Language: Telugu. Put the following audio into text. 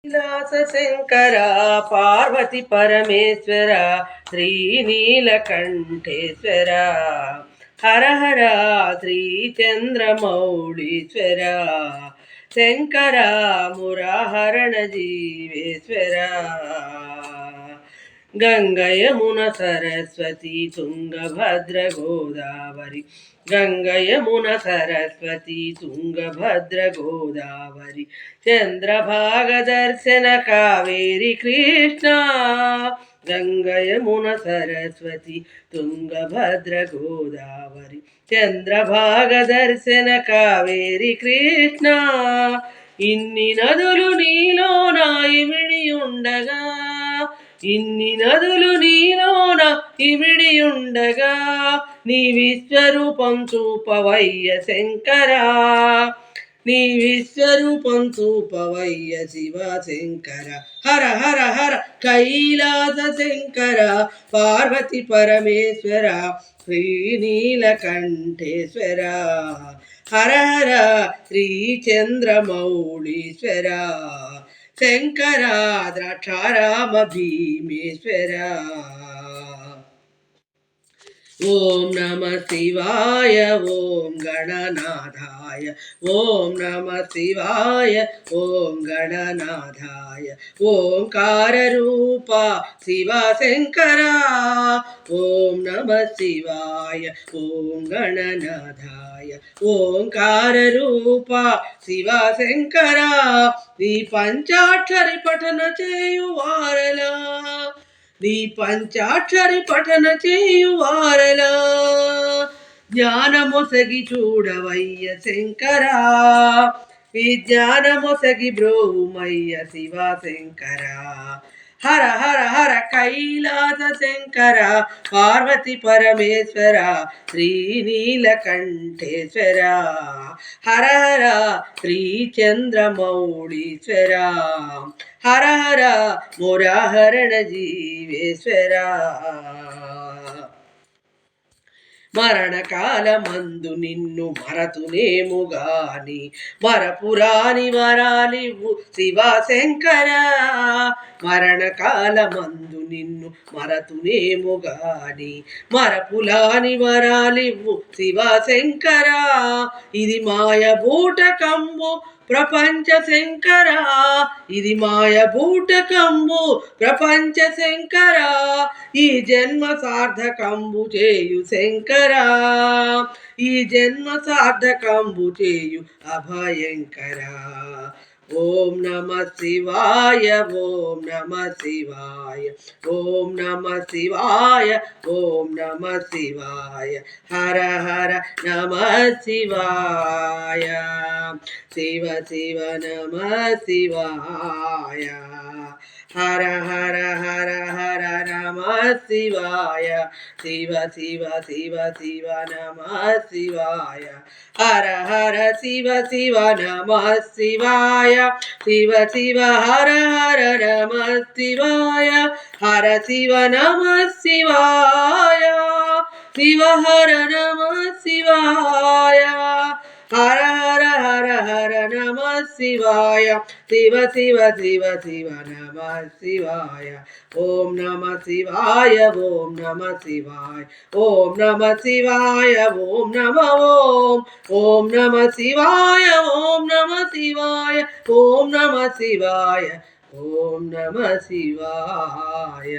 విలాస శంకర పార్వతి పరమేశ్వర శ్రీనీలకంఠేశ్వర హర హర శ్రీ చంద్రమౌళీశ్వర శంకర మురాహరణ జీవేశ్వర గంగయమున సరస్వతి తుంగభద్ర గోదావరి గంగయమున సరస్వతి తుంగభద్ర గోదావరి చంద్రభాగ దర్శన కావేరి కృష్ణ గంగయమున సరస్వతి తుంగభద్ర గోదావరి చంద్రభాగ దర్శన కావేరి కృష్ణ ఇన్ని నదులు నీలో నాయిమిడి ఉండగా ఇన్ని నదులు నీలోన ఇమిడి ఉండగా నీ విశ్వరూపం చూపవయ్య శంకరా నీ విశ్వరూపం చూపవయ్య శివ శంకర హర హర హర కైలాస శంకర పార్వతి పరమేశ్వర శ్రీనీలకంఠేశ్వర హర హర శ్రీ చంద్రమౌళీశ్వర శంకర ద్రాక్షారామ భీమేశ్వర ఓం నమ శివాయ ఓం గణనాథాయ ఓం నమ శివాయ ఓం గణనాథాయ ఓంకార రూప శివ శంకర ఓం నమ శివాయ ఓం గణనాథాయ ఓంకార రూప శివ శంకర నీ పంచాక్షరి పఠన చేయువారలా నీ పంచాక్షరి పఠన చేయువారలా జ్ఞానమొసగి చూడవయ్య శంకరా ఈ జ్ఞానమొసగి బ్రోవుమయ్య శివ శంకర హర హర హర కైలాస శంకర పార్వతి పరమేశ్వర శ్రీనీలకంఠేశ్వర హర హర శ్రీ చంద్రమౌళీశ్వర హర హర మురాహరణ జీవేశ్వర మరణకాలమందు నిన్ను మరతునేముగాని మరపురాని వరాలివ్వు శివ శంకర మరణకాలమందు నిన్ను మరతునేముగాని మరపులాని వరాలివ్వు శివ శంకర ఇది మాయ బూటకంబు ప్రపంచ శంకర ఇది మాయ బూటకంబు ప్రపంచ శంకర ఈ జన్మ సార్థకంబు చేయు శంకర ఈ జన్మ సార్థకంబు చేయు అభయంకర ఓం నమ శివాయ ఓం నమ శివాయ ఓం నమ శివాయ ఓం నమ శివాయ హర హర నమ శివాయ శివ శివ నమ శివాయ హర హర హర హర నమ శివాయ శివ శివ శివ శివ నమ శివాయ హర హర శివ శివ నమ శివాయ శివ శివ హర హర నమ శివాయ హర శివ నమ శివాయ శివ హర నమ శివాయ హర హర హర హర నమ శివాయ శివ శివ శివ శివ నమ శివాయ ఓం నమ శివాయ ఓం నమ శివాయ ఓం నమ శివాయ ఓం నమ ఓం నమ శివాయ ఓం నమ శివాయ ఓం నమ శివాయ ఓం నమ శివాయ